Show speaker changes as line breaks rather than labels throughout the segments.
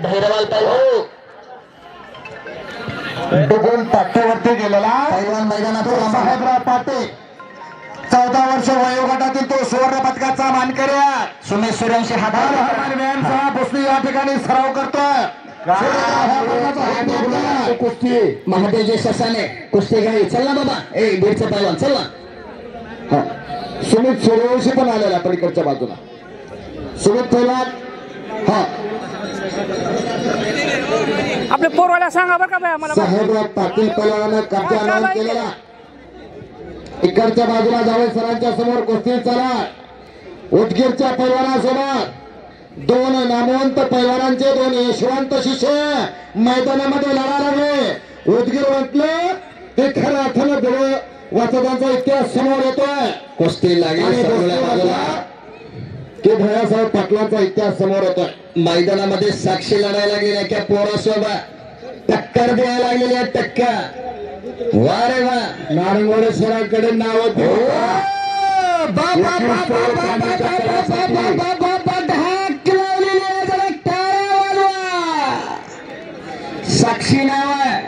भैरवाल पाहिजे
डुगून पाट्यावरती गेलेला
पैलवान मैदानात
साहेबराव पाटे 14 वर्ष वयोगटातील तो सुवर्ण पदकाचा मानकरी आहे.
सुमेश सूर्यवंशी
हाताचा कुस्ती या ठिकाणी सराव करतोय.
कुस्ती महादेवजी ससाने कुस्ती घ्यावी. चल ना बाबा ए बीडचा पैलवान चल ना.
सुमित सूर्यवंशी पण आलेला पलीकडच्या बाजूला. सुमित पैलवान हा
आपले पोरवाला सांगा बरं का बाय आम्हाला.
साहेबराव पाटील पैलवानानं कब्जा नोंद केलेला. इकडच्या बाजूला जावे सरांच्या समोर कुस्ती चला. उदगीरच्या पैलवानासोबत 2 नामवंत पैलवानांचे 2 यशवंत शिष्य मैदानामध्ये लढा लागले. उदगीर म्हटलं ते खऱ्या अर्थानं देव वाचकांचा इतिहास समोर येतोय.
कुस्ती लागली
की भैयासाहेब पाटलांचा इतिहास समोर येतोय.
मैदानामध्ये साक्षी लढायला लागलेल्या त्या पोरासोबत टक्कर द्यायला लागलेल्या टक्कर. वा रे वा
नारंगवाडे सरांकडे नाव
साक्षी नाव आहे.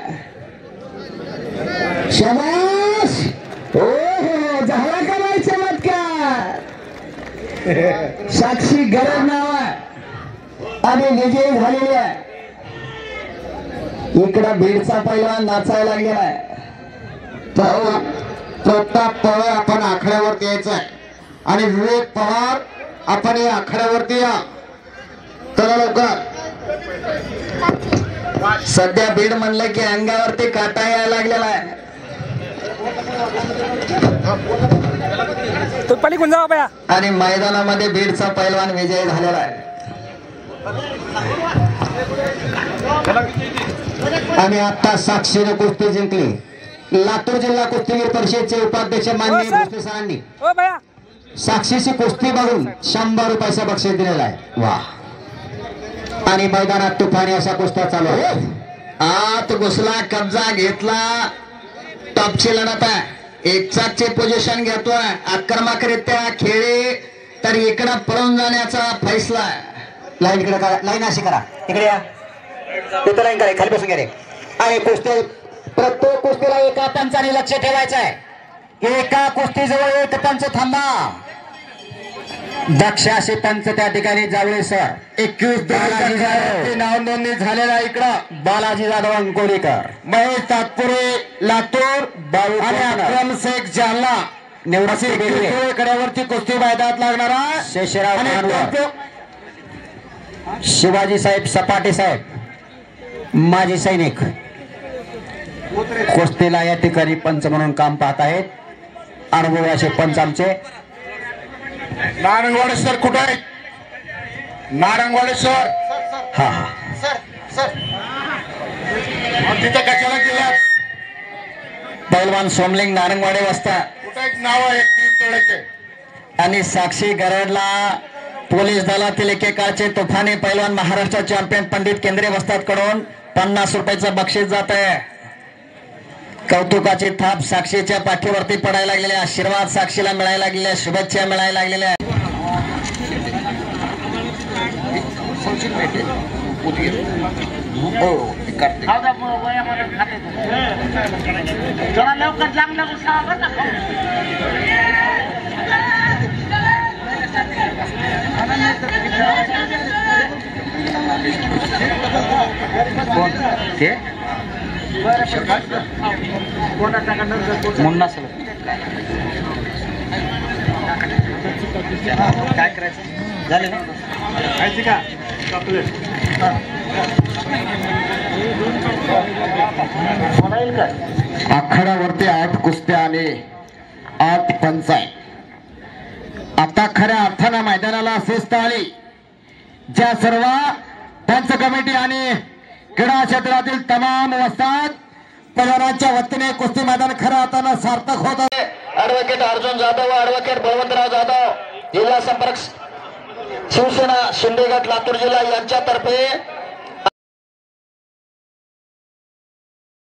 शबाश. हो हो झाला का नाही चमत्कार. साक्षी गरज नाव आहे आणि विजय झालेली आहे. इकडं बीडचा पैलवान नाचायला लागलेला आहे.
प्रताप पवार आपण आखाड्यावरती यायचा आहे आणि विवेक पवार आपण या आखाड्यावरती या. चला लवकर.
सध्या बीड म्हणलं की अंगावरती काटा यायला लागलेला आहे.
तो पलीकडून जावा बाया.
आणि मैदानामध्ये बीडचा पैलवान विजय झालेला आहे.
आणि आता साक्षीने कुस्ती जिंकली. लातूर जिल्हा कुस्तीगीर परिषदेचे उपाध्यक्ष माननीय भोसले सरांनी
ओ बाया
साक्षीची कुस्ती बघून 100 रुपयाचा बक्षीस दिलेला आहे. वा. आणि मैदानात तुफानी अशा कुस्त्या चालू आहे.
आत घुसला कब्जा घेतला. टॉपची लढत आहे. एक चाकची पोझिशन घेतोय आक्रमकरित्या खेळी तर इकडं पळून जाण्याचा फैसला आहे.
लाईन इकडे करा. लाईन अशी करा. इकडे या. तिथं लाईन करा. खाली बसून घ्या रे. आणि कुस्ती प्रत्येक कुस्तीला एका पंचाने लक्ष ठेवायचं आहे. एका कुस्तीजवळ एक पंच थांबा. दक्ष असे पंच त्या ठिकाणी जावळे सर. 21 नाव नोंदणी झालेला इकडं बालाजी जाधव अंकोलीकर, महेश तात्पुरे लातूर, आणि अक्रम शेख जालना निवडणूक कड्यावरती कुस्ती मैदानात लागणारा शेषराव शिवाजी साहेब सपाटे साहेब माजी सैनिक कुस्तीला या ठिकाणी पंच म्हणून काम पाहत आहेत. अनुभवी असे पंच आमचे.
नारंगवाडे सर कुठे आहेत? नारंगवाडे सर.
हा हा
तिथं कशाला गेला?
पैलवान सोमलिंग नारंगवाडे वाजता
कुठे एक नाव आहे
आणि साक्षी गरडला पोलीस दलातील एकेकाळचे तुफानी पैलवान महाराष्ट्र चॅम्पियन पंडित केंद्रे वस्ताद कडून 50 रुपयाचं बक्षीस जात आहे. कौतुकाची थाप साक्षीच्या पाठीवरती पडायला लागलेल्या. आशीर्वाद साक्षीला मिळायला लागलेल्या. शुभेच्छा मिळायला लागलेल्या. मुन्ना सर काय करायचं झालं ना का
आखाड्यावरती 8 कुस्त्या आणि 8 पंच आहे. आता खऱ्या अर्थानं मैदानाला शिस्त आली. ज्या सर्व पंच कमिटी आणि क्रीडा क्षेत्रातील तमाम वस्ताद पैलवानांच्या वतीने कुस्ती मैदान खऱ्या अर्थानं सार्थक होत आहे.
ऍडव्होकेट अर्जुन जाधव, ऍडव्होकेट बळवंतराव जाधव, जिल्हा संपर्क शिवसेना शिंदेगड लातूर जिल्हा यांच्यातर्फे